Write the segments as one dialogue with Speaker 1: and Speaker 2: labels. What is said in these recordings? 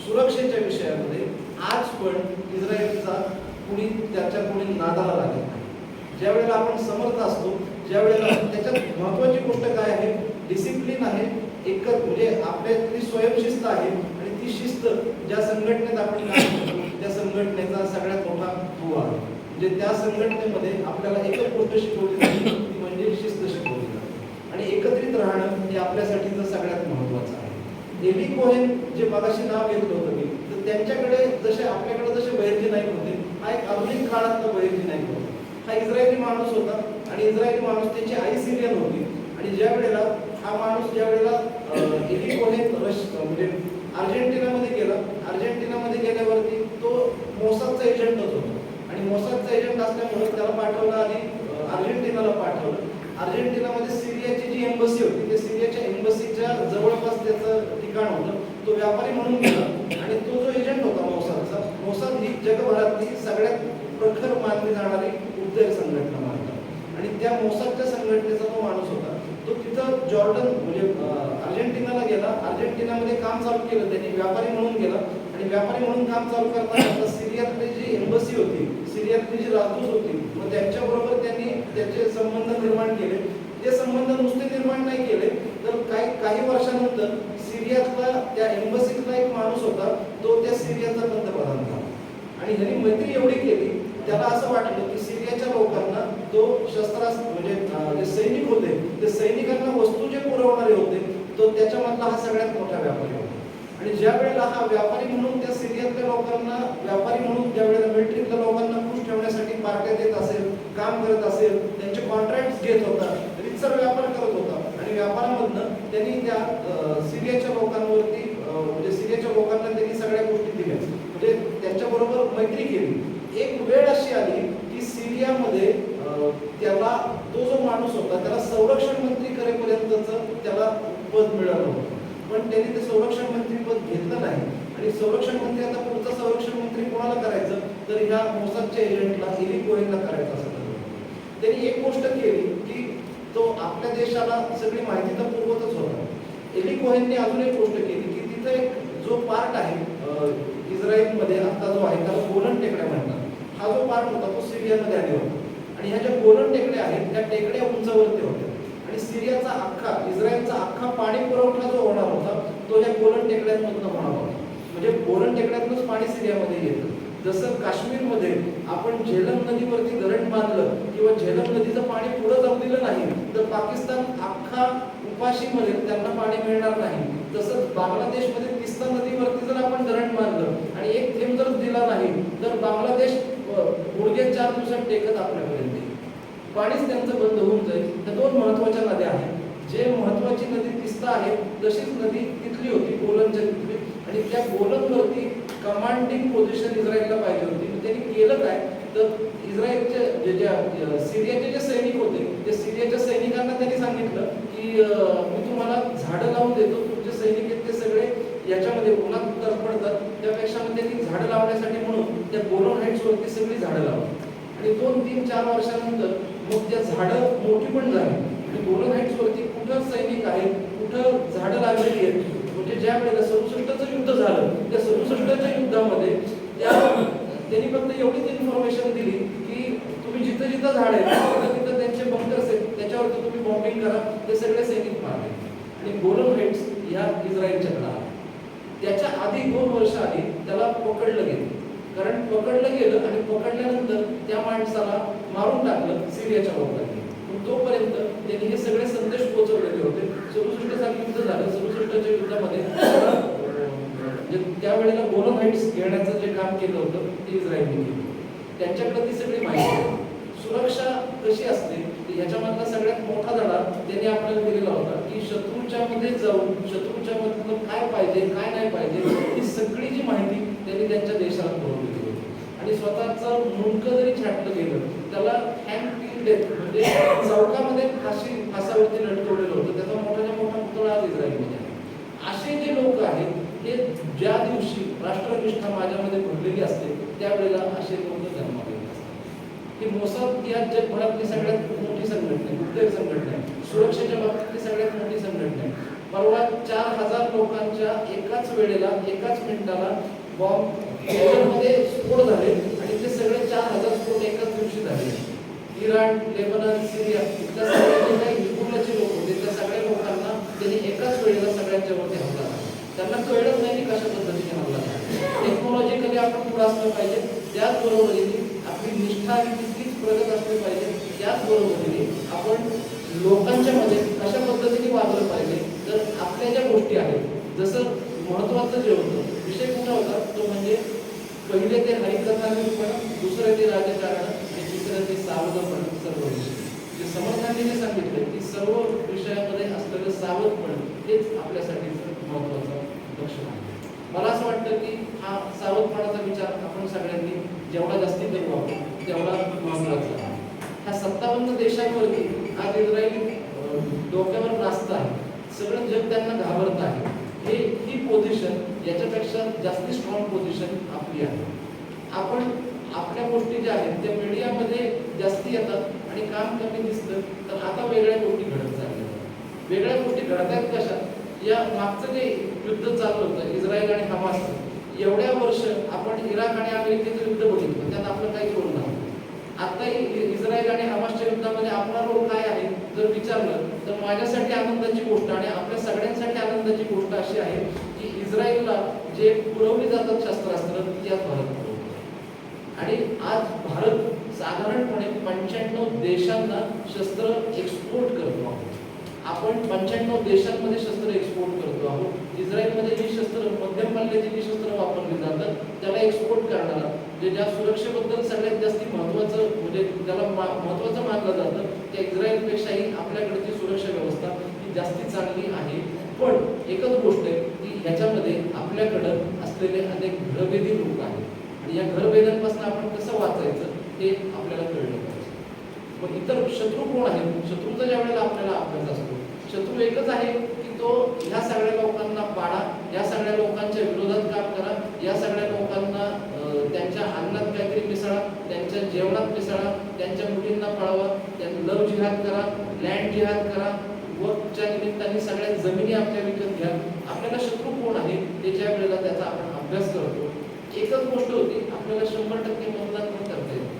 Speaker 1: सुरक्षेच्या विषयामध्ये आज पण इस्रायलचा कुणी त्याच्या कुणी नादाला लागत नाही. ज्या वेळेला आपण समर्थ असतो, ज्या वेळेला त्याच्यात महत्वाची गोष्ट काय आहे, डिसिप्लिन आहे, एक म्हणजे आपल्यातली स्वयंशिस्त आहे आणि ती शिस्त ज्या संघटनेत आपण काम करतो त्या संघटनेचा सगळ्यात मोठा दुवा आहे. म्हणजे त्या संघटनेमध्ये आपल्याला एकच गोष्ट शिकवली जाते, ती म्हणजे शिस्त शिकवली जाते आणि एकत्रित राहणं हे आपल्यासाठी तर सगळ्यात महत्वाचं आहे. एली कोहेन जे मगाशी नाव घेतलं होतं मी, तर त्यांच्याकडे जसे आपल्याकडे जसे बहिर्जी नाईक होते, हा एक आधुनिक काळातला बहिर्जी नाईक होता. हा इस्रायली माणूस होता आणि इस्रायली माणूस त्याची आई सिरियन होती आणि ज्या वेळेला हा माणूस ज्या वेळेला एली कोहेन म्हणजे अर्जेंटिनामध्ये गेला, अर्जेंटिनामध्ये गेल्यावरती तो मोसादचा एजंटच होता आणि मोसादचा एजंट असल्यामुळे त्याला पाठवलं आणि अर्जेंटिनाला पाठवलं. अर्जेंटिनामध्ये सिरियाची जी एम्बसी होती, ते सिरियाच्या एम्बसीच्या जवळपास त्याचं ठिकाण होतं. तो व्यापारी म्हणून गेला आणि तो जो एजंट होता मोसादचा, मोसाद ही जगभरातली सगळ्यात प्रखर मानली जाणारी उद्योग संघटना मानतात आणि त्या मोसादच्या संघटनेचा तो माणूस होता. तो तिथं जॉर्डन म्हणजे अर्जेंटिनाला गेला, अर्जेंटिनामध्ये काम चालू केलं त्यांनी, व्यापारी म्हणून गेला आणि व्यापारी म्हणून काम चालू करताना सिरियातली जी एम्बसी होती, सिरियातली जी राजदूत होती, मग त्यांच्याबरोबर त्यांनी त्याचे संबंध निर्माण केले. ते संबंध नुसते निर्माण नाही केले तर काही वर्षानंतर सिरियातला त्या एम्बसीतला एक माणूस होता, तो त्या सिरियाचा पंतप्रधान झाला आणि ह्यांनी मैत्री एवढी केली, त्याला असं वाटलं की सिरियाच्या लोकांना तो शस्त्रास्त्र म्हणजे जे सैनिक होते ते सैनिकांना वस्तू जे पुरवणारे होते तो त्याच्यामधला हा सगळ्यात मोठा व्यापारी होता. आणि ज्या वेळेला हा व्यापारी म्हणून त्या सिरियातल्या लोकांना, व्यापारी म्हणून ज्या वेळेला मिलिटरीतल्या लोकांना खुश ठेवण्यासाठी पार्ट्या देत असेल, काम करत असेल, त्यांचे कॉन्ट्रॅक्ट घेत होता, रितसर व्यापार करत होता आणि व्यापारामधनं त्यांनी त्या सिरियाच्या लोकांवरती म्हणजे सिरियाच्या लोकांना त्यांनी सगळ्या गोष्टी दिल्या, म्हणजे त्यांच्याबरोबर मैत्री केली. एक वेळ अशी आली की सिरियामध्ये त्याला तो जो माणूस होता त्याला संरक्षण मंत्री करेपर्यंतचं त्याला पद मिळालं होतं, पण त्यांनी ते संरक्षण मंत्री पद घेतलं नाही आणि संरक्षण मंत्री आता पुढचा संरक्षण मंत्री कोणाला करायचं तर ह्या मोसादच्या एजंटला एली कोहेनला करायचं असं ठरवलं. त्यांनी एक गोष्ट केली की तो आपल्या देशाला सगळी माहिती तर पुरवतच होता. एली कोहेनने अजून एक गोष्ट केली की तिथं एक जो पार्ट आहे इस्रायलमध्ये आता जो आहे त्याला गोलन टेकड्या म्हणतात. हा जो पार्ट होता तो सिरियामध्ये आले होता आणि ह्या ज्या गोलन टेकड्या आहेत त्या टेकड्या उंचावरती होत्या आणि सिरियाचा अख्खा इस्रायलचा अख्खा पाणी पुरवठा जो होणार होता तो या गोलन टेकड्यांमधून होणार होता. म्हणजे गोलन टेकड्यातूनच पाणी सिरियामध्ये येतं. जसं काश्मीरमध्ये आपण झेलम नदीवरती धरण बांधलं किंवा झेलम नदीचं पाणी पुढे जाऊ दिलं नाही तर पाकिस्तान अख्खा उपाशी मरेल, त्यांना पाणी मिळणार नाही. तसंच बांगलादेशमध्ये तिस्ता नदीवरती जर आपण धरण बांधलं आणि एक थेंब जर दिला नाही तर बांगलादेश गुडघे 4 दिवसात टेकत आपल्यापर्यंत येईल, पाणीच त्यांचं बंद होऊन जाईल. त्या 2 महत्वाच्या नद्या आहेत. जे महत्वाची नदी तिस्ता आहे तशीच नदी तिथली होती, गोलनच्या तिथली, आणि त्या गोलनवरती कमांडिंग पोझिशन इस्रायलला पाहिजे होती. त्यांनी केलं काय तर इस्रायलच्या सिरियाचे जे सैनिक होते ते सिरियाच्या सैनिकांना त्यांनी सांगितलं की मी तुम्हाला झाडं लावून देतो, तुमचे सैनिक आहेत ते सगळे याच्यामध्ये उन्हात तरफडतात, त्यापेक्षा त्यांनी झाडं लावण्यासाठी म्हणून त्या गोलन हाईट्स वरती सगळी झाडं लावली आणि 2, 3, 4 वर्षानंतर मग त्या झाडं मोठी पण झाली आणि गोलन हाईट्स वरती कुठं सैनिक आहेत, कुठं झाडं लागलेली आहेत. म्हणजे ज्या वेळेला 67चं युद्ध झालं त्या 67च्या युद्धामध्ये त्यांनी फक्त एवढीच इन्फॉर्मेशन दिली की तुम्ही जिथं जिथं झाड आहेत तिथं त्यांचे बंकर्स आहेत त्याच्यावरती तुम्ही बॉम्बिंग करा, ते सगळे सैनिक मारले आणि गोलन हाईट्स ह्या इस्रायलच्याकडे आल्या. त्याच्या आधी 2 वर्ष आधी त्याला पकडलं गेलं, कारण पकडलं गेलं आणि पकडल्यानंतर त्या माणसाला मारून टाकलं सिरियाच्या लोकांनी. तोपर्यंत त्यांनी हे सगळे संदेश पोहोचवलेले होते. 67 साली युद्ध झालं, 67च्या युद्धामध्ये त्यावेळेला गोलन हाईट्स घेण्याचं जे काम केलं होतं ते इस्रायलने केलं. त्यांच्याकडे ती सगळी माहिती आहे. सुरक्षा कशी असते ह्याच्यामधला सगळ्यात मोठा धडा त्यांनी आपल्याला दिलेला होता की शत्रूच्या मध्ये जाऊन शत्रूच्या मधलं काय पाहिजे काय नाही पाहिजे ही सगळी जी माहिती त्यांनी त्यांच्या देशाला पुरवलेली होती. आणि स्वतःचं मुंडकं जरी छाटलं गेलं त्याला हँड किल डेथ म्हणजे चौकामध्ये फासावरती लटकवलेलं होतं. त्याचा मोठ्याच्या मोठा पुतळा आज इस्रायलमध्ये आहे. असे जे लोक आहेत हे ज्या दिवशी राष्ट्रनिष्ठा माझ्यामध्ये भरलेली असते त्यावेळेला असे लोक जन्मालेले असतात. ही मोसाद या जगभरातली सगळ्यात मोठी संघटना आहे, उद्योग संघटना आहे, सुरक्षेच्या बाबतीतली सगळ्यात मोठी संघटना आहे. परवा 4000 लोकांच्या एकाच वेळेला एकाच मिनिटाला बॉम्ब याच्यामध्ये स्फोट झाले आणि ते सगळे 4000 स्फोट एकाच दिवशी झाले. इराण, लेबनन, सिरिया इथल्या सगळे जे काही हिजबुल्लाचे लोक होते त्या सगळ्या लोकांना त्यांनी एकाच वेळेला सगळ्यांच्यावरती हमला केला. त्यांना कळलं नाही की कशा पद्धतीने हमला केला. टेक्नॉलॉजिकली आपण पुढे असलं पाहिजे, त्याचबरोबरीने आपली निष्ठा ही तितकीच प्रगत असली पाहिजे. त्याचबरोबरीने आपण लोकांच्या मध्ये कशा पद्धतीने वागलं पाहिजे. तर आपल्या ज्या गोष्टी आहेत, जसं महत्वाचं जे होतं विषय कुठला होता तो म्हणजे पहिले ते हरिकथानिकपण, दुसरं ते राजकारण आणि तिसरं ते सावधपण. सर्व विषय जे समर्थांनी सांगितलं की सर्व विषयामध्ये असलेलं सावधपण हेच आपल्यासाठी महत्वाचं लक्षण आहे. मला असं वाटतं की हा सावधपणाचा विचार आपण सगळ्यांनी जेवढा जास्ती करू आपण तेवढा महत्वाचा आहे. ह्या 57 देशांवरती आज इस्रायल डोक्यावर नाचत आहे, सगळं जग त्यांना घाबरत आहे. ही पोझिशन याच्यापेक्षा जास्ती स्ट्रॉंग पोझिशन आपली आहे. आपण आपल्या गोष्टी ज्या आहेत त्या मीडियामध्ये जास्ती येतात आणि काम कमी दिसतं. तर आता वेगळ्या गोष्टी घडत चालल्या. वेगळ्या गोष्टी घडत आहेत कशा? या मागचं जे युद्ध चालू होतं इस्रायल आणि हमास, एवढ्या वर्ष आपण इराक आणि अमेरिकेचं युद्ध बघितलं, त्यात आपलं काही रोल नव्हतं. आता इस्रायल आणि हमासच्या युद्धामध्ये आपला रोल काय आहे जर विचारलं तर माझ्यासाठी आनंदाची गोष्ट आणि आपल्या सगळ्यांसाठी आनंदाची गोष्ट अशी आहे की इस्रायलला जे पुरवली जातात शस्त्रास्त्र त्यात भारत पुरवतो. आणि आज भारत साधारणपणे 95 देशांना शस्त्र एक्सपोर्ट करतो आहोत. आपण 95 देशांमध्ये शस्त्र एक्सपोर्ट करतो आहोत. इस्रायलमध्ये जी शस्त्र मध्यम पल्ल्याची जी शस्त्र वापरली जातात त्याला एक्सपोर्ट करणारा जे ज्या सुरक्षेबद्दल सगळ्यात जास्त महत्त्वाचं म्हणजे त्याला महत्त्वाचं मानलं जातं त्या इस्रायलपेक्षाही आपल्याकडची सुरक्षा व्यवस्था ही जास्ती चांगली आहे. पण एकच गोष्ट आहे की ह्याच्यामध्ये आपल्याकडं असलेले अनेक घरभेदी लोक आहेत आणि या घरभेदांपासून आपण कसं वाचायचं हे आपल्याला कळलं पाहिजे. पण इतर शत्रू कोण आहेत? शत्रूचा ज्या वेळेला आपल्याला अभ्यास असतो, शत्रू एकच आहे की तो ह्या सगळ्या लोकांना पाडा, या सगळ्या लोकांच्या विरोधात काम करा, या सगळ्या लोकांना त्यांच्या अन्नात काहीतरी मिसळा, त्यांच्या जेवणात मिसळा, त्यांच्या मुलींना पळवा, त्यांना लव जिहाद करा, लँड जिहाद करा, वक्फच्या निमित्ताने सगळ्या जमिनी आपल्या विकत घ्या. आपल्याला शत्रू कोण आहे ते ज्या वेळेला त्याचा आपण अभ्यास करतो, एकच गोष्ट होती आपल्याला 100% मतदान पण करता येतं.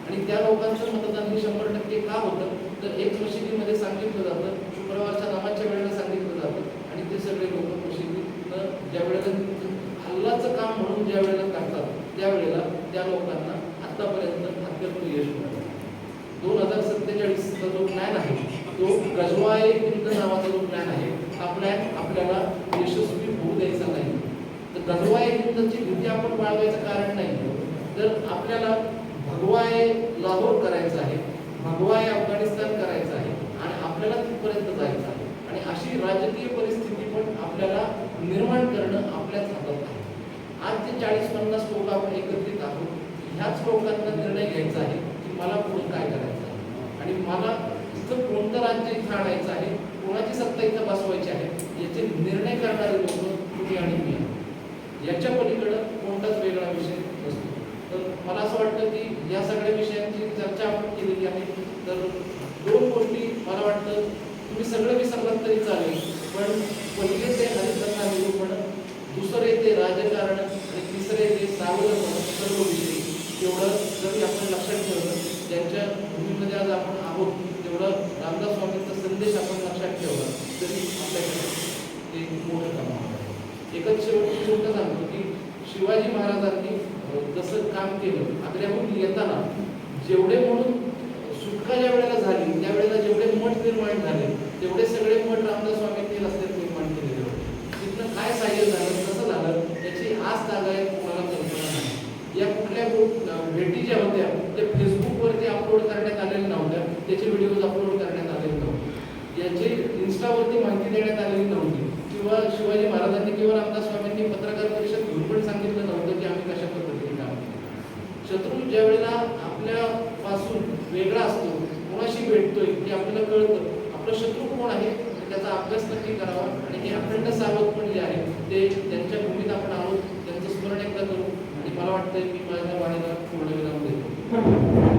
Speaker 1: आणि त्या लोकांचं मतदान हे 100% का होतं तर एक मशिदीमध्ये सांगितलं जातं, शुक्रवारच्या नामाच्या वेळेला सांगितलं जातं आणि ते सगळे लोक मशिदीनं ज्या वेळेला अल्लाचं काम म्हणून ज्या वेळेला करतात त्यावेळेला त्या लोकांना आतापर्यंत अत्यंत यश मिळालं. 2047चा जो प्लॅन आहे तो गजवाए हिंद नावाचा जो प्लॅन आहे हा प्लॅन आपल्याला यशस्वी होऊ द्यायचा नाही. तर गजवाए हिंदची भीती आपण बाळगायचं कारण नाही. तर आपल्याला भगवाए लाहोर करायचं आहे, भगवाए अफगाणिस्तान करायचं आहे आणि आपल्याला तिथपर्यंत जायचं आहे. आणि अशी राजकीय परिस्थिती पण आपल्याला निर्माण करणं आपल्याच हातात आहे. आज जे 40-50 लोक आपण एकत्रित आहोत, ह्याच लोकांना निर्णय घ्यायचा आहे की मला पुढे काय करायचं आहे आणि मला इथं कोणतं राज्य इथं आणायचं आहे, कोणाची सत्ता इथं बसवायची आहे, याचे निर्णय करणारे लोक तुम्ही आणि मी. याच्या पलीकडं कोणताच वेगळा विषय नसतो. तर मला असं वाटतं की या सगळ्या विषयांची चर्चा आपण केलेली आहे. तर 2 गोष्टी मला वाटतं तुम्ही सगळं विसरलात तरी चालेल, पण पहिले ते हरिकथा निरूपण, दुसरे ते राजकारण आणि तिसरे ते सावधपण, सर्व विषय तेवढं जरी आपण लक्षात ठेवलं, ज्यांच्या भूमीमध्ये आज आपण आहोत तेवढं रामदास स्वामींचा संदेश आपण लक्षात ठेवला तरी आपल्याकडे एक मोठं काम आहे. एकच शेवटची गोष्ट सांगतो की शिवाजी महाराजांनी जसं काम केलं, आग्र्याहून येताना जेवढे म्हणून सुटका ज्या वेळेला झाली त्यावेळेला जेवढे मठ निर्माण झाले तेवढे सगळे मठ रामदास स्वामींनी रस्त्यात निर्माण केलेले होते. तिथनं काय सहाय्य झालं, कसं झालं याची आज तागायत कोणाला कल्पना नाही. या कुठल्या भेटी ज्या होत्या त्या फेसबुकवरती अपलोड करण्यात आलेल्या नव्हत्या, त्याचे व्हिडिओज अपलोड करण्यात आलेले नव्हते, याची इन्स्टावरती माहिती देण्यात आलेली नव्हती किंवा शिवाजी महाराजांनी किंवा रामदास स्वामींनी पत्रकार परिषद घेऊन पण सांगितलं नव्हतं की आम्ही कशा पद्धतीने काम केलं. शत्रू ज्या वेळेला आपल्यापासून वेगळा असतो, कोणाशी भेटतोय हे आपल्याला कळतं, आपलं शत्रू कोण आहे त्याचा अभ्यास नक्की करावा आणि हे अखंड सावधपण जे आहे ते त्यांच्या भूमीत आपण आहोत त्यांचं स्मरण एकदा करू. आणि मला वाटतं मी माझ्या वाणीला पूर्ण विराम देतो.